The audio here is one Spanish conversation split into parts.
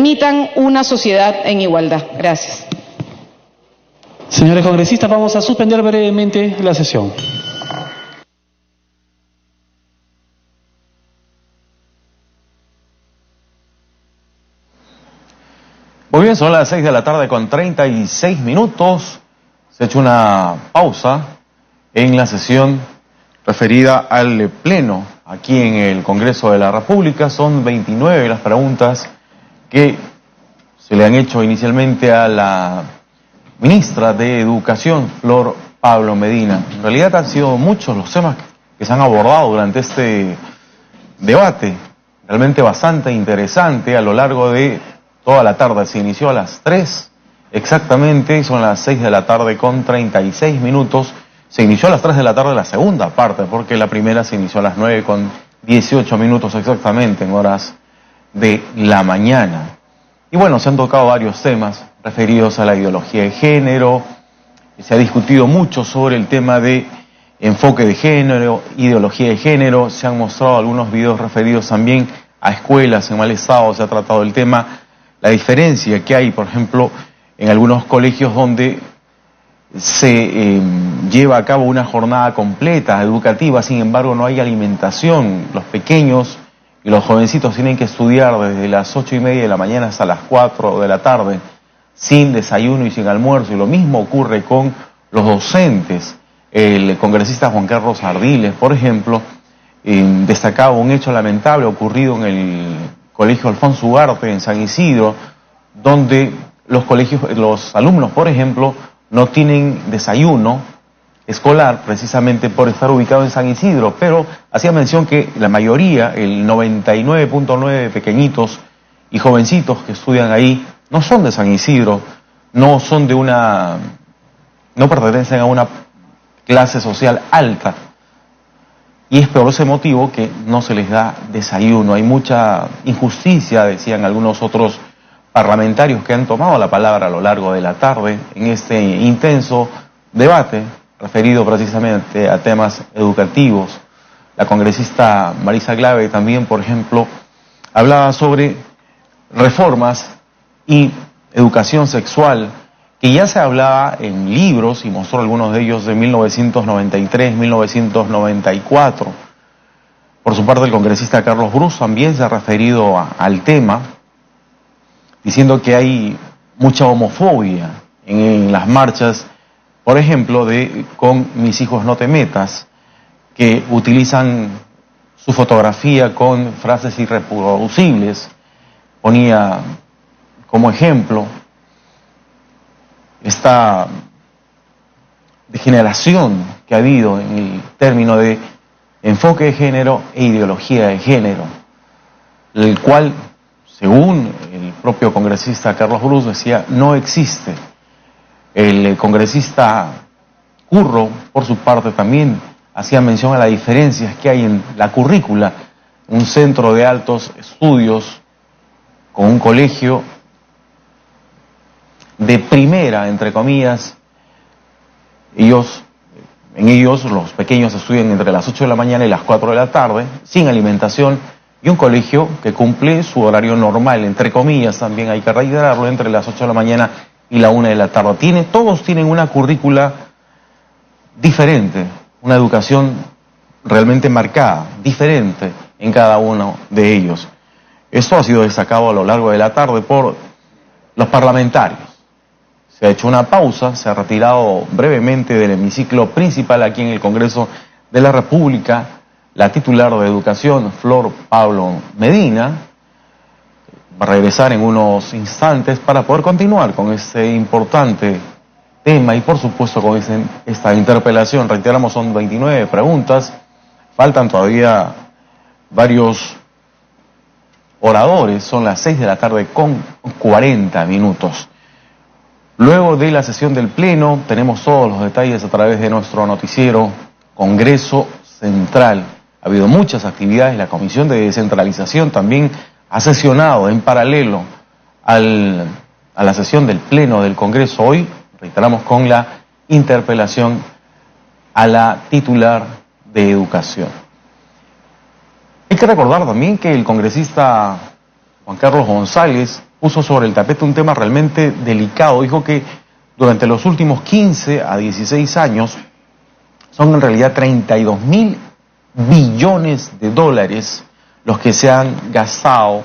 permitan una sociedad en igualdad. Gracias. Señores congresistas, vamos a suspender brevemente la sesión. Muy bien, son las 6 de la tarde con 36 minutos. Se ha hecho una pausa en la sesión referida al Pleno aquí en el Congreso de la República. Son 29 las preguntas que se le han hecho inicialmente a la ministra de Educación, Flor Pablo Medina. En realidad han sido muchos los temas que se han abordado durante este debate, realmente bastante interesante a lo largo de toda la tarde. Se inició a las 3 exactamente, son las 6 de la tarde con 36 minutos. Se inició a las 3 de la tarde la segunda parte, porque la primera se inició a las 9 con 18 minutos exactamente, en horas de la mañana. Y bueno, se han tocado varios temas referidos a la ideología de género. Se ha discutido mucho sobre el tema de enfoque de género, ideología de género. Se han mostrado algunos videos referidos también a escuelas en mal estado. Se ha tratado el tema, la diferencia que hay, por ejemplo, en algunos colegios donde se lleva a cabo una jornada completa educativa, sin embargo no hay alimentación. Los pequeños y los jovencitos tienen que estudiar desde las 8:30 de la mañana hasta las 4 de la tarde, sin desayuno y sin almuerzo, y lo mismo ocurre con los docentes. El congresista Juan Carlos Ardiles, por ejemplo, destacaba un hecho lamentable ocurrido en el Colegio Alfonso Ugarte en San Isidro, donde los alumnos, por ejemplo, no tienen desayuno escolar precisamente por estar ubicado en San Isidro, pero hacía mención que la mayoría, el 99.9 de pequeñitos y jovencitos que estudian ahí, no son de San Isidro, no pertenecen a una clase social alta, y es por ese motivo que no se les da desayuno. Hay mucha injusticia, decían algunos otros parlamentarios que han tomado la palabra a lo largo de la tarde en este intenso debate referido precisamente a temas educativos. La congresista Marisa Glave también, por ejemplo, hablaba sobre reformas y educación sexual, que ya se hablaba en libros, y mostró algunos de ellos de 1993, 1994. Por su parte, el congresista Carlos Brus también se ha referido al tema, diciendo que hay mucha homofobia en las marchas, por ejemplo, con Mis hijos no te metas, que utilizan su fotografía con frases irreproducibles. Ponía como ejemplo esta degeneración que ha habido en el término de enfoque de género e ideología de género, el cual, según el propio congresista Carlos Brus, decía, no existe. El congresista Curro, por su parte, también hacía mención a las diferencias que hay en la currícula. Un centro de altos estudios con un colegio de primera, entre comillas, en ellos los pequeños estudian entre las 8 de la mañana y las 4 de la tarde, sin alimentación, y un colegio que cumple su horario normal, entre comillas, también hay que reiterarlo, entre las 8 de la mañana y la 1 de la tarde. Todos tienen una currícula diferente, una educación realmente marcada, diferente en cada uno de ellos. Esto ha sido destacado a lo largo de la tarde por los parlamentarios. Se ha hecho una pausa, se ha retirado brevemente del hemiciclo principal aquí en el Congreso de la República la titular de Educación, Flor Pablo Medina. Va a regresar en unos instantes para poder continuar con este importante tema y por supuesto con esta interpelación. Reiteramos, son 29 preguntas, faltan todavía varios oradores, son las 6 de la tarde con 40 minutos. Luego de la sesión del Pleno tenemos todos los detalles a través de nuestro noticiero Congreso Central. Ha habido muchas actividades, la Comisión de Descentralización también ha sesionado en paralelo a la sesión del Pleno del Congreso. Hoy, reiteramos, con la interpelación a la titular de Educación. Hay que recordar también que el congresista Juan Carlos González puso sobre el tapete un tema realmente delicado. Dijo que durante los últimos 15 a 16 años son en realidad 32.000 billones de dólares los que se han gastado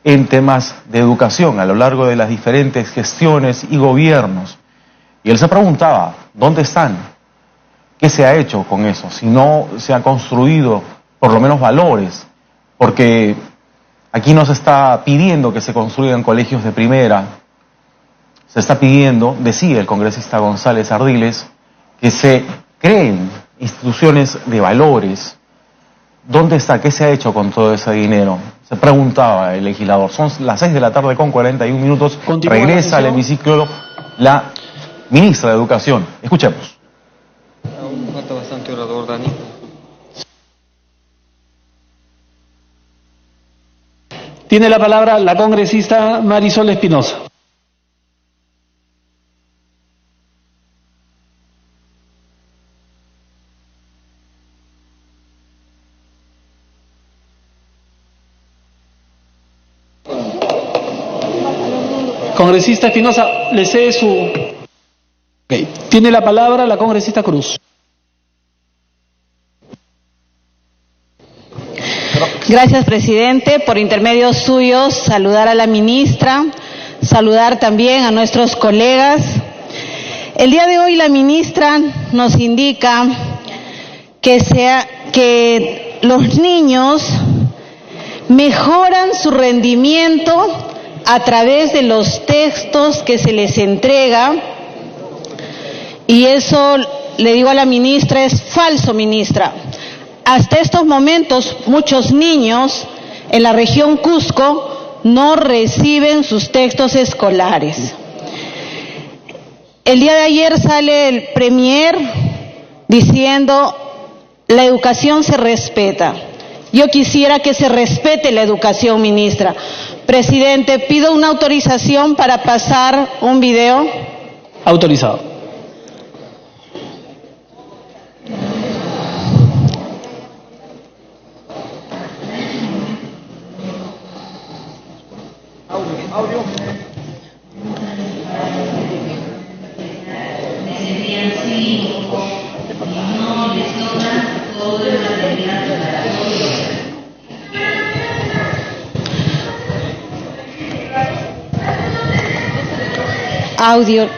en temas de educación a lo largo de las diferentes gestiones y gobiernos. Y él se preguntaba, ¿dónde están? ¿Qué se ha hecho con eso? Si no se han construido por lo menos valores, porque aquí no se está pidiendo que se construyan colegios de primera, se está pidiendo, decía el congresista González Ardiles, que se creen instituciones de valores. ¿Dónde está? ¿Qué se ha hecho con todo ese dinero? Se preguntaba el legislador. Son las 6 de la tarde con 41 minutos. Regresa al hemiciclo la ministra de Educación. Escuchemos. Falta bastante orador, Dani. Tiene la palabra la congresista Marisol Espinosa. Congresista Espinosa, le cede su... Okay. Tiene la palabra la congresista Cruz. Gracias, presidente. Por intermedio suyo, saludar a la ministra, saludar también a nuestros colegas. El día de hoy la ministra nos indica que los niños mejoran su rendimiento a través de los textos que se les entrega, y eso, le digo a la ministra, es falso, ministra. Hasta estos momentos, muchos niños en la región Cusco no reciben sus textos escolares. El día de ayer sale el premier diciendo, la educación se respeta. Yo quisiera que se respete la educación, ministra. Presidente, pido una autorización para pasar un video. Autorizado. Audio. Audio.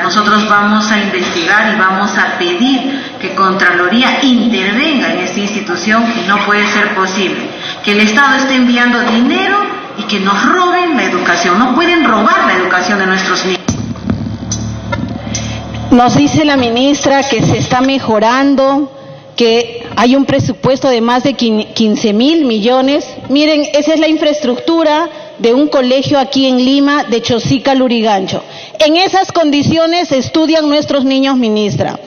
Nosotros vamos a investigar y vamos a pedir que Contraloría intervenga en esta institución, que no puede ser posible que el Estado esté enviando dinero y que nos roben la educación. No pueden robar la educación de nuestros niños. Nos dice la ministra que se está mejorando, que hay un presupuesto de más de 15.000 millones. Miren, esa es la infraestructura de un colegio aquí en Lima, de Chosica, Lurigancho. En esas condiciones estudian nuestros niños, ministra.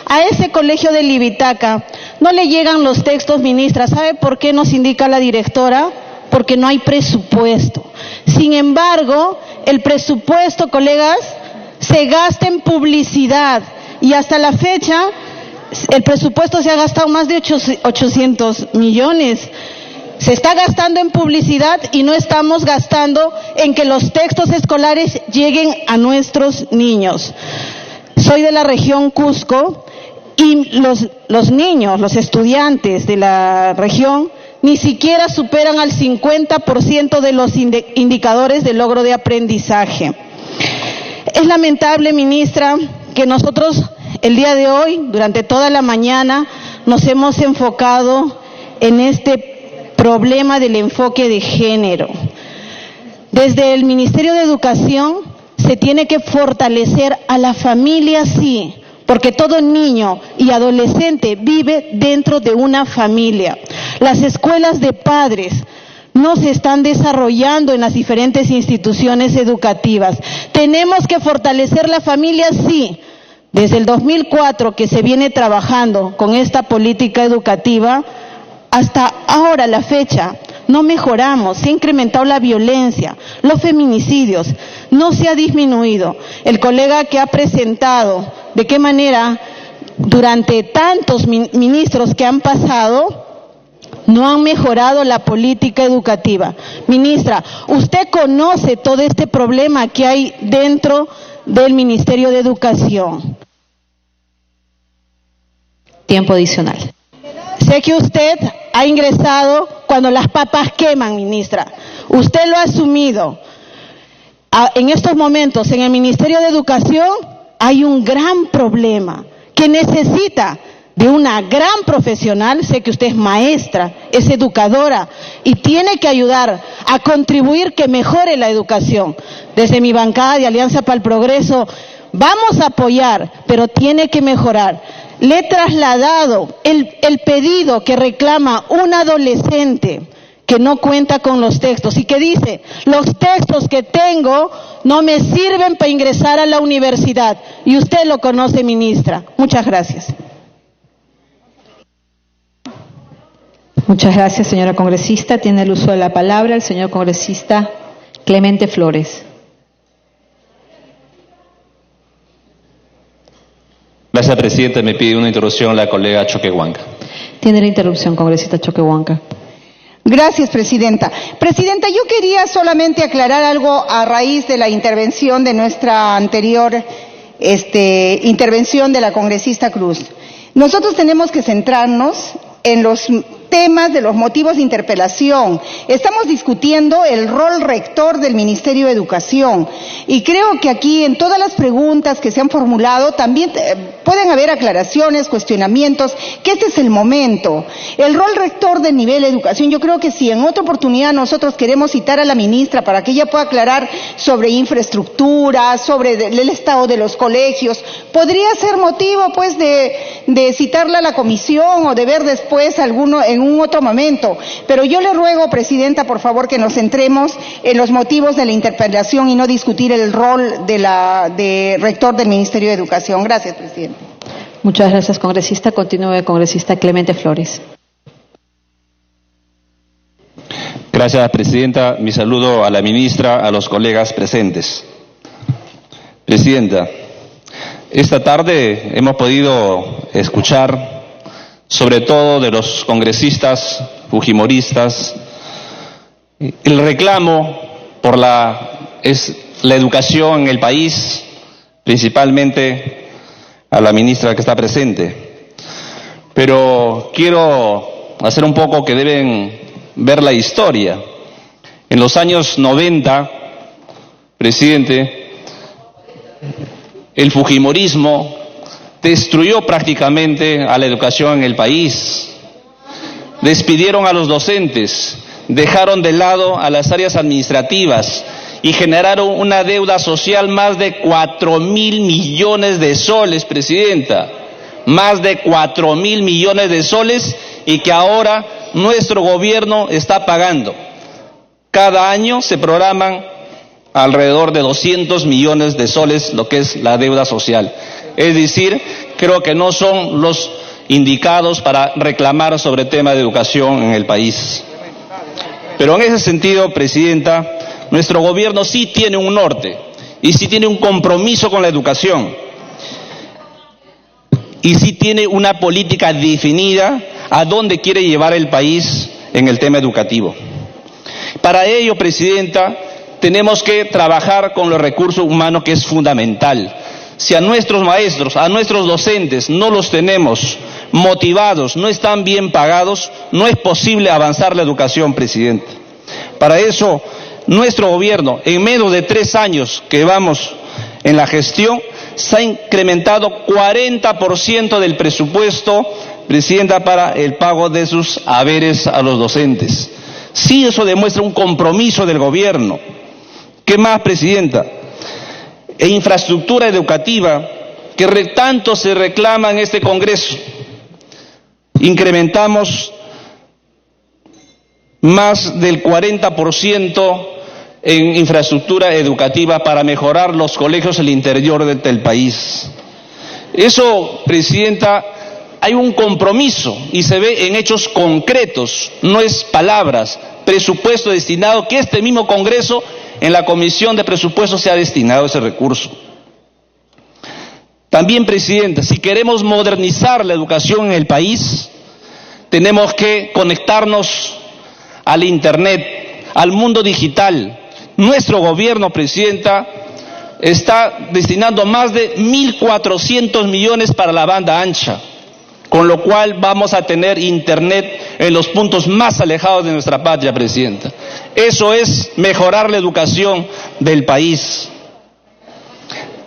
A ese colegio de Libitaca no le llegan los textos, ministra. ¿Sabe por qué nos indica la directora? Porque no hay presupuesto. Sin embargo, el presupuesto, colegas, se gasta en publicidad. y hasta la fecha el presupuesto se ha gastado más de 800 millones. Se está gastando en publicidad y no estamos gastando en que los textos escolares lleguen a nuestros niños. Soy de la región Cusco y los niños, los estudiantes de la región, ni siquiera superan al 50% de los indicadores de logro de aprendizaje. Es lamentable, ministra, que nosotros el día de hoy, durante toda la mañana, nos hemos enfocado en este problema del enfoque de género. Desde el Ministerio de Educación se tiene que fortalecer a la familia, sí, porque todo niño y adolescente vive dentro de una familia. Las escuelas de padres no se están desarrollando en las diferentes instituciones educativas. Tenemos que fortalecer la familia, sí. Desde el 2004 que se viene trabajando con esta política educativa, hasta ahora la fecha, no mejoramos, se ha incrementado la violencia, los feminicidios, no se ha disminuido. El colega que ha presentado de qué manera durante tantos ministros que han pasado, no han mejorado la política educativa. Ministra, usted conoce todo este problema que hay dentro del Ministerio de Educación. Tiempo adicional. Sé que usted ha ingresado cuando las papas queman, ministra. Usted lo ha asumido. En estos momentos, en el Ministerio de Educación, hay un gran problema que necesita de una gran profesional. Sé que usted es maestra, es educadora y tiene que ayudar a contribuir que mejore la educación. Desde mi bancada de Alianza para el Progreso vamos a apoyar, pero tiene que mejorar. Le he trasladado el pedido que reclama un adolescente que no cuenta con los textos y que dice: los textos que tengo no me sirven para ingresar a la universidad. Y usted lo conoce, ministra. Muchas gracias. Muchas gracias, señora congresista. Tiene el uso de la palabra el señor congresista Clemente Flores. Gracias, presidente. Me pide una interrupción la colega Choquehuanca. Tiene la interrupción, congresista Choquehuanca. Gracias, presidenta. Presidenta, yo quería solamente aclarar algo a raíz de la intervención de nuestra anterior intervención de la congresista Cruz. Nosotros tenemos que centrarnos en los temas de los motivos de interpelación. Estamos discutiendo el rol rector del Ministerio de Educación y creo que aquí en todas las preguntas que se han formulado también pueden haber aclaraciones, cuestionamientos, que este es el momento. El rol rector del nivel de educación, yo creo que si en otra oportunidad nosotros queremos citar a la ministra para que ella pueda aclarar sobre infraestructura, sobre el estado de los colegios, podría ser motivo pues de citarla a la comisión o de ver después alguno en un otro momento, pero yo le ruego, presidenta, por favor, que nos centremos en los motivos de la interpelación y no discutir el rol de rector del Ministerio de Educación. Gracias, presidente. Muchas gracias, congresista. Continúe, congresista Clemente Flores. Gracias, presidenta. Mi saludo a la ministra, a los colegas presentes. Presidenta, esta tarde hemos podido escuchar, sobre todo de los congresistas fujimoristas, el reclamo por la educación en el país, principalmente a la ministra que está presente. Pero quiero hacer un poco que deben ver la historia. En los años 90, presidente, el fujimorismo destruyó prácticamente a la educación en el país. Despidieron a los docentes, dejaron de lado a las áreas administrativas y generaron una deuda social más de 4.000 millones de soles, presidenta. Más de 4.000 millones de soles y que ahora nuestro gobierno está pagando. Cada año se programan alrededor de 200 millones de soles lo que es la deuda social. Es decir, creo que no son los indicados para reclamar sobre el tema de educación en el país. Pero en ese sentido, presidenta, nuestro gobierno sí tiene un norte y sí tiene un compromiso con la educación. y sí tiene una política definida a dónde quiere llevar el país en el tema educativo. Para ello, Presidenta, tenemos que trabajar con los recursos humanos, que es fundamental. Si a nuestros maestros, a nuestros docentes no los tenemos motivados, no están bien pagados, no es posible avanzar la educación, Presidente. Para eso, nuestro gobierno, en menos de 3 años que vamos en la gestión, se ha incrementado 40% del presupuesto, Presidenta, para el pago de sus haberes a los docentes. Sí, eso demuestra un compromiso del gobierno. ¿Qué más, Presidenta? E infraestructura educativa, que tanto se reclama en este Congreso. Incrementamos más del 40% en infraestructura educativa para mejorar los colegios del interior del país. Eso, Presidenta, hay un compromiso y se ve en hechos concretos, no es palabras, presupuesto destinado, que este mismo Congreso en la Comisión de Presupuestos se ha destinado ese recurso. También, Presidenta, si queremos modernizar la educación en el país, tenemos que conectarnos al Internet, al mundo digital. Nuestro gobierno, Presidenta, está destinando más de 1.400 millones para la banda ancha, con lo cual vamos a tener Internet en los puntos más alejados de nuestra patria, Presidenta. Eso es mejorar la educación del país.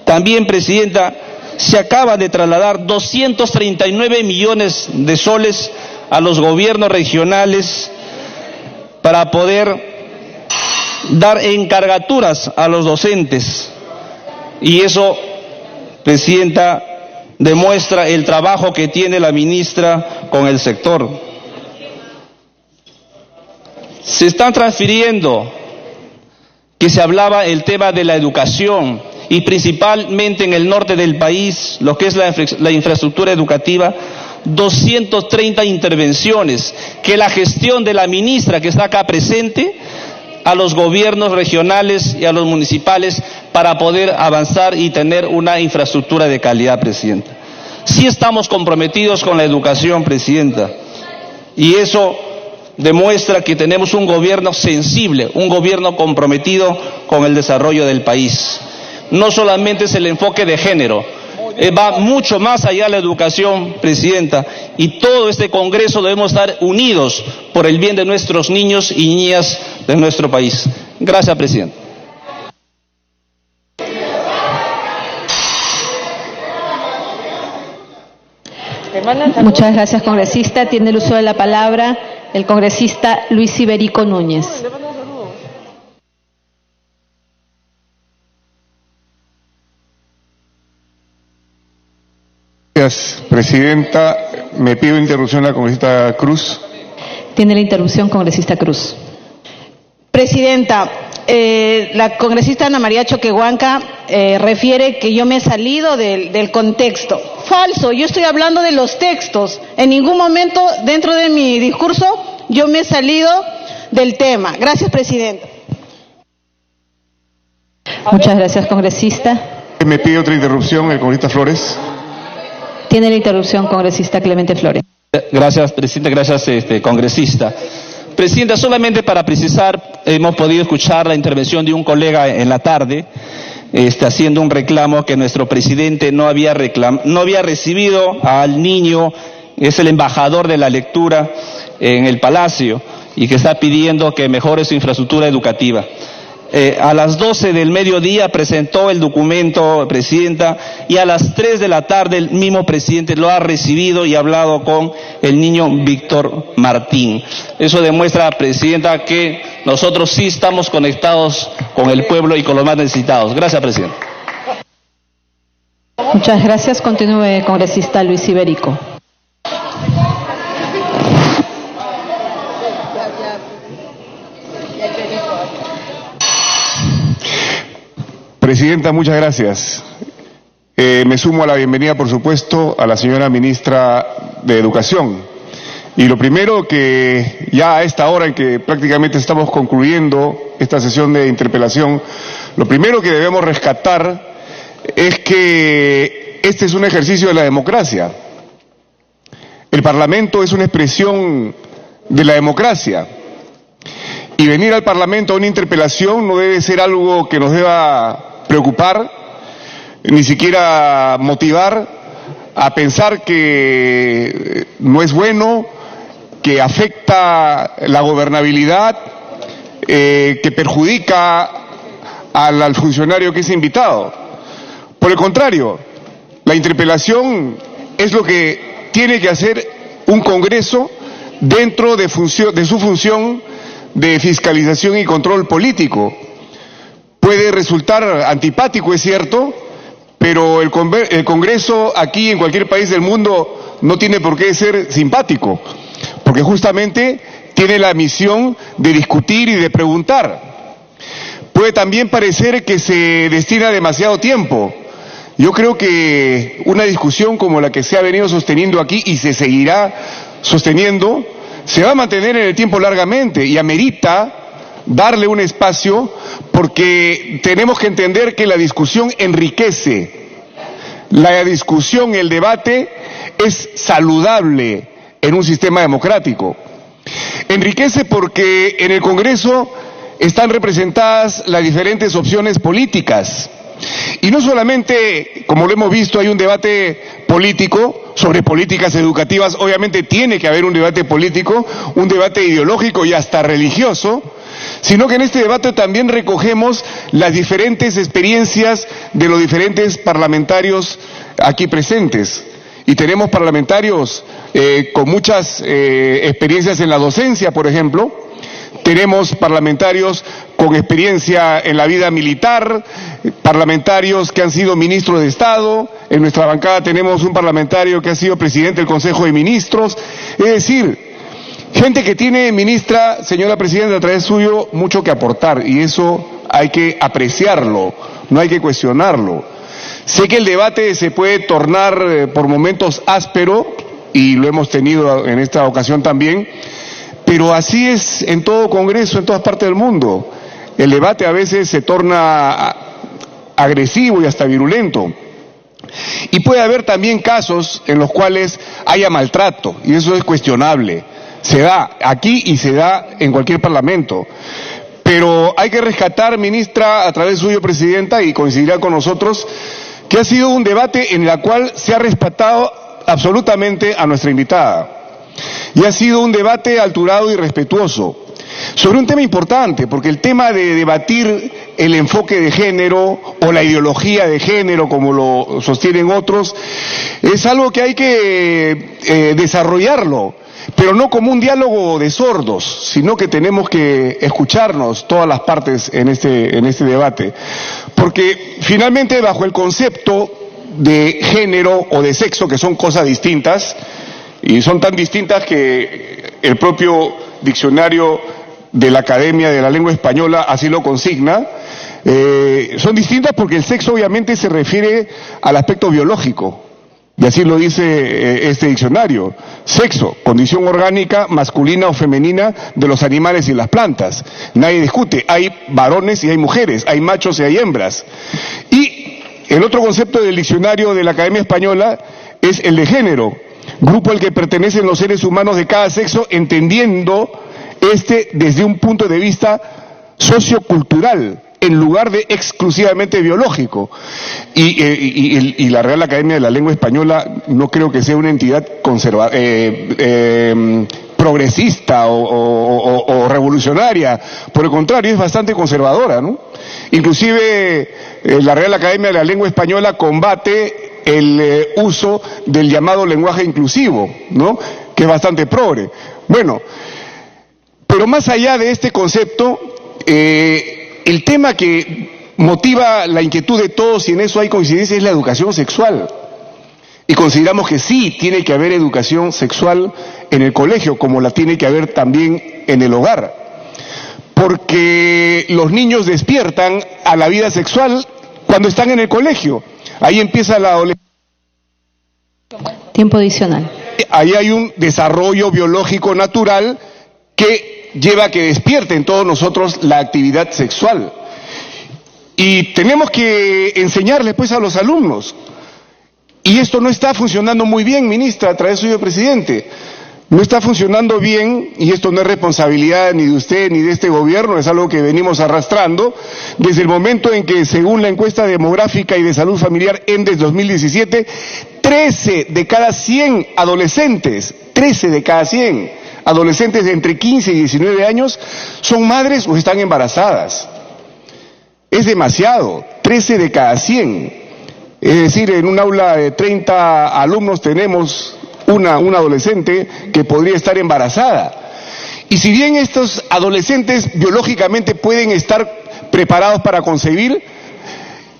También, Presidenta, se acaba de trasladar 239 millones de soles a los gobiernos regionales para poder dar encargaturas a los docentes. Y eso, Presidenta, demuestra el trabajo que tiene la ministra con el sector. Se están transfiriendo, que se hablaba el tema de la educación, y principalmente en el norte del país, lo que es la infraestructura educativa, 230 intervenciones, que la gestión de la ministra que está acá presente, a los gobiernos regionales y a los municipales, para poder avanzar y tener una infraestructura de calidad, Presidenta. Sí estamos comprometidos con la educación, Presidenta, y eso demuestra que tenemos un gobierno sensible, un gobierno comprometido con el desarrollo del país. No solamente es el enfoque de género, va mucho más allá de la educación, Presidenta, y todo este Congreso debemos estar unidos por el bien de nuestros niños y niñas de nuestro país. Gracias, Presidenta. Muchas gracias, congresista. Tiene el uso de la palabra el congresista Luis Iberico Núñez. Gracias, Presidenta. Me pido interrupción a la congresista Cruz. Tiene la interrupción, congresista Cruz. Presidenta, la congresista Ana María Choquehuanca refiere que yo me he salido del contexto. Falso, yo estoy hablando de los textos. En ningún momento dentro de mi discurso yo me he salido del tema. Gracias, Presidenta. Muchas gracias, congresista. Me pide otra interrupción el congresista Flores. Tiene la interrupción, congresista Clemente Flores. Gracias, Presidenta. Gracias, congresista. Presidenta, solamente para precisar, hemos podido escuchar la intervención de un colega en la tarde, haciendo un reclamo que nuestro presidente no había recibido al niño, es el embajador de la lectura en el Palacio, y que está pidiendo que mejore su infraestructura educativa. A las 12 del mediodía presentó el documento, Presidenta, y a las 3 de la tarde el mismo presidente lo ha recibido y ha hablado con el niño Víctor Martín. Eso demuestra, Presidenta, que nosotros sí estamos conectados con el pueblo y con los más necesitados. Gracias, Presidenta. Muchas gracias. Continúe, congresista Luis Iberico. Presidenta, muchas gracias. Me sumo a la bienvenida, por supuesto, a la señora ministra de Educación. Y lo primero, que ya a esta hora en que prácticamente estamos concluyendo esta sesión de interpelación, lo primero que debemos rescatar es que este es un ejercicio de la democracia. El Parlamento es una expresión de la democracia. Y venir al Parlamento a una interpelación no debe ser algo que nos deba preocupar, ni siquiera motivar a pensar que no es bueno, que afecta la gobernabilidad, que perjudica al funcionario que es invitado. Por el contrario, la interpelación es lo que tiene que hacer un Congreso dentro de su función de fiscalización y control político. Puede resultar antipático, es cierto, pero el Congreso aquí en cualquier país del mundo no tiene por qué ser simpático, porque justamente tiene la misión de discutir y de preguntar. Puede también parecer que se destina demasiado tiempo. Yo creo que una discusión como la que se ha venido sosteniendo aquí y se seguirá sosteniendo, se va a mantener en el tiempo largamente y amerita darle un espacio, porque tenemos que entender que la discusión enriquece. La discusión, el debate es saludable en un sistema democrático. Enriquece porque en el Congreso están representadas las diferentes opciones políticas. Y no solamente, como lo hemos visto, hay un debate político sobre políticas educativas. Obviamente tiene que haber un debate político, un debate ideológico y hasta religioso, sino que en este debate también recogemos las diferentes experiencias de los diferentes parlamentarios aquí presentes. Y tenemos parlamentarios con muchas experiencias en la docencia, por ejemplo. Tenemos parlamentarios con experiencia en la vida militar, parlamentarios que han sido ministros de Estado. En nuestra bancada tenemos un parlamentario que ha sido presidente del Consejo de Ministros. Es decir, gente que tiene, ministra, señora presidenta, a través suyo, mucho que aportar, y eso hay que apreciarlo, no hay que cuestionarlo. Sé que el debate se puede tornar por momentos áspero, y lo hemos tenido en esta ocasión también, pero así es en todo Congreso, en todas partes del mundo. El debate a veces se torna agresivo y hasta virulento. Y puede haber también casos en los cuales haya maltrato, y eso es cuestionable. Se da aquí y se da en cualquier parlamento. Pero hay que rescatar, ministra, a través suyo, presidenta, y coincidirá con nosotros, que ha sido un debate en el cual se ha respetado absolutamente a nuestra invitada. Y ha sido un debate alturado y respetuoso sobre un tema importante, porque el tema de debatir el enfoque de género o la ideología de género, como lo sostienen otros, es algo que hay que desarrollarlo, pero no como un diálogo de sordos, sino que tenemos que escucharnos todas las partes en este debate, porque finalmente bajo el concepto de género o de sexo, que son cosas distintas, y son tan distintas que el propio diccionario de la Academia de la Lengua Española así lo consigna, son distintas porque el sexo obviamente se refiere al aspecto biológico, y así lo dice este diccionario. Sexo, condición orgánica masculina o femenina de los animales y las plantas. Nadie discute, hay varones y hay mujeres, hay machos y hay hembras. Y el otro concepto del diccionario de la Academia Española es el de género, grupo al que pertenecen los seres humanos de cada sexo, entendiendo desde un punto de vista sociocultural, en lugar de exclusivamente biológico. Y la Real Academia de la Lengua Española no creo que sea una entidad progresista o revolucionaria, por el contrario, es bastante conservadora, ¿no? Inclusive la Real Academia de la Lengua Española combate el uso del llamado lenguaje inclusivo, ¿no?, que es bastante progre. Bueno, pero más allá de este concepto, el tema que motiva la inquietud de todos, y en eso hay coincidencia, es la educación sexual. Y consideramos que sí tiene que haber educación sexual en el colegio, como la tiene que haber también en el hogar. Porque los niños despiertan a la vida sexual cuando están en el colegio. Ahí empieza la adolescencia. Tiempo adicional. Ahí hay un desarrollo biológico natural que lleva a que despierte en todos nosotros la actividad sexual. Y tenemos que enseñarles pues a los alumnos Y esto no está funcionando muy bien, ministra, a través suyo, presidente. No está funcionando bien, y esto no es responsabilidad ni de usted ni de este gobierno, es algo que venimos arrastrando desde el momento en que, según la encuesta demográfica y de salud familiar ENDES 2017, 13 de cada 100 adolescentes, 13 de cada 100 adolescentes de entre 15 y 19 años son madres o están embarazadas. Es demasiado, 13 de cada 100. Es decir, en un aula de 30 alumnos tenemos una adolescente que podría estar embarazada. Y si bien estos adolescentes biológicamente pueden estar preparados para concebir,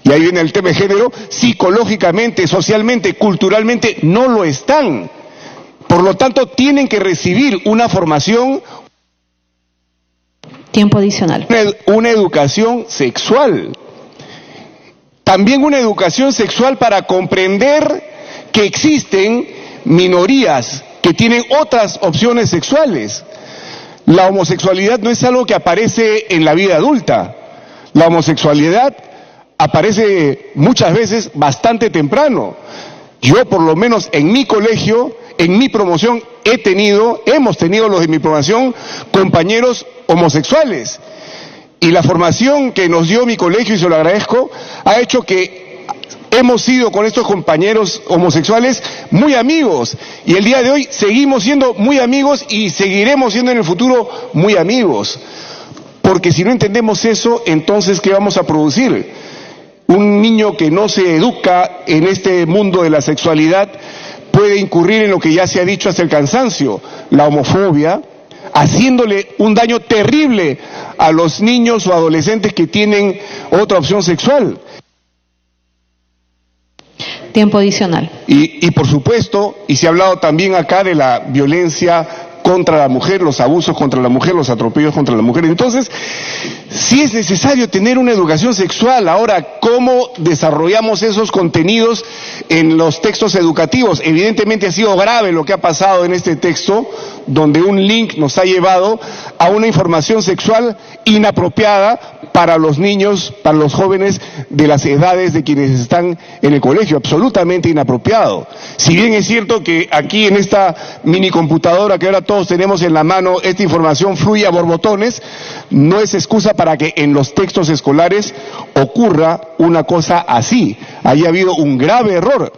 y ahí viene el tema de género, psicológicamente, socialmente, culturalmente no lo están. Por lo tanto, tienen que recibir una formación. Tiempo adicional. Una educación sexual. También una educación sexual para comprender que existen minorías que tienen otras opciones sexuales. La homosexualidad no es algo que aparece en la vida adulta. La homosexualidad aparece muchas veces bastante temprano. Yo, por lo menos en mi colegio, en mi promoción, hemos tenido los de mi promoción, compañeros homosexuales. Y la formación que nos dio mi colegio, y se lo agradezco, ha hecho que hemos sido con estos compañeros homosexuales muy amigos, y el día de hoy seguimos siendo muy amigos y seguiremos siendo en el futuro muy amigos. Porque si no entendemos eso, entonces ¿qué vamos a producir? Un niño que no se educa en este mundo de la sexualidad puede incurrir en lo que ya se ha dicho hasta el cansancio, la homofobia, haciéndole un daño terrible a los niños o adolescentes que tienen otra opción sexual. Tiempo adicional. Y por supuesto, y se ha hablado también acá de la violencia contra la mujer, los abusos contra la mujer, los atropellos contra la mujer. Entonces, sí es necesario tener una educación sexual. Ahora, ¿cómo desarrollamos esos contenidos en los textos educativos? Evidentemente ha sido grave lo que ha pasado en este texto, donde un link nos ha llevado a una información sexual inapropiada para los niños, para los jóvenes de las edades de quienes están en el colegio, absolutamente inapropiado. Si bien es cierto que aquí en esta mini computadora que ahora todos tenemos en la mano, esta información fluye a borbotones, no es excusa para que en los textos escolares ocurra una cosa así. Ahí ha habido un grave error.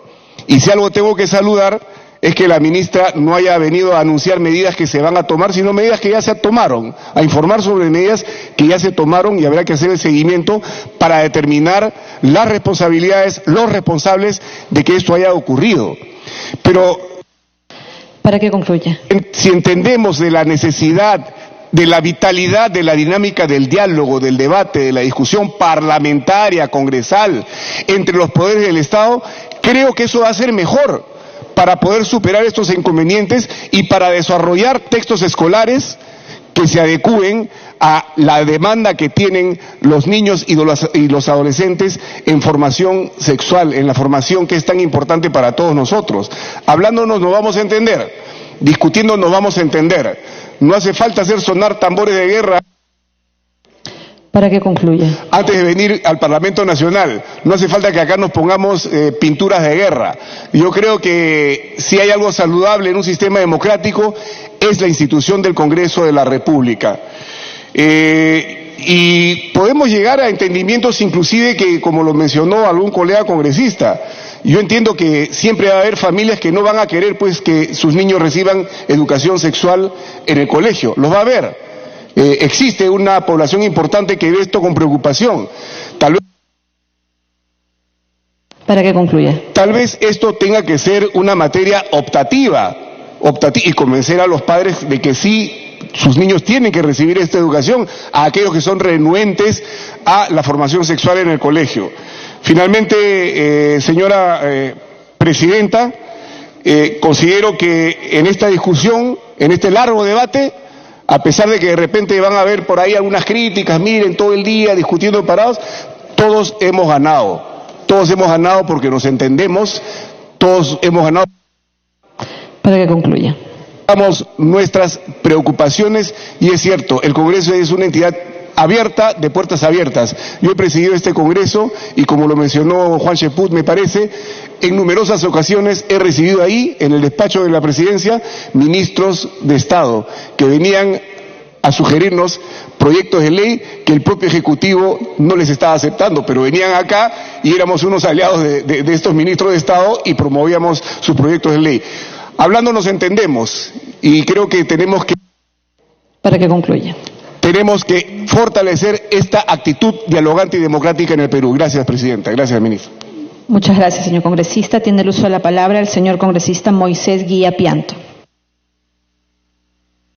Y si algo tengo que saludar es que la ministra no haya venido a anunciar medidas que se van a tomar, sino medidas que ya se tomaron, a informar sobre medidas que ya se tomaron, y habrá que hacer el seguimiento para determinar las responsabilidades, los responsables de que esto haya ocurrido. Pero para que concluya. Si entendemos de la necesidad, de la vitalidad de la dinámica del diálogo, del debate, de la discusión parlamentaria, congresal, entre los poderes del Estado, creo que eso va a ser mejor para poder superar estos inconvenientes y para desarrollar textos escolares que se adecúen a la demanda que tienen los niños y los adolescentes en formación sexual, en la formación que es tan importante para todos nosotros. Hablándonos nos vamos a entender, discutiendo nos vamos a entender. No hace falta hacer sonar tambores de guerra. Para que concluya. Antes de venir al Parlamento Nacional, no hace falta que acá nos pongamos pinturas de guerra. Yo creo que si hay algo saludable en un sistema democrático es la institución del Congreso de la República. Y podemos llegar a entendimientos inclusive que, como lo mencionó algún colega congresista, yo entiendo que siempre va a haber familias que no van a querer pues que sus niños reciban educación sexual en el colegio, los va a haber. Existe una población importante que ve esto con preocupación. Para que concluya. Tal vez esto tenga que ser una materia optativa y convencer a los padres de que sí, sus niños tienen que recibir esta educación, a aquellos que son renuentes a la formación sexual en el colegio. Finalmente, señora presidenta, considero que en esta discusión, en este largo debate, a pesar de que de repente van a haber por ahí algunas críticas, miren, todo el día discutiendo parados, todos hemos ganado. Todos hemos ganado porque nos entendemos, todos hemos ganado. Para que concluya. Nuestras preocupaciones, y es cierto, el Congreso es una entidad abierta, de puertas abiertas. Yo he presidido este Congreso y, como lo mencionó Juan Cheput, me parece, en numerosas ocasiones he recibido ahí, en el despacho de la Presidencia, ministros de Estado que venían a sugerirnos proyectos de ley que el propio Ejecutivo no les estaba aceptando, pero venían acá y éramos unos aliados de estos ministros de Estado y promovíamos sus proyectos de ley. Hablando nos entendemos y creo que tenemos que... Para que concluya. Tenemos que fortalecer esta actitud dialogante y democrática en el Perú. Gracias, Presidenta. Gracias, Ministro. Muchas gracias, señor congresista. Tiene el uso de la palabra el señor congresista Moisés Guía Pianto.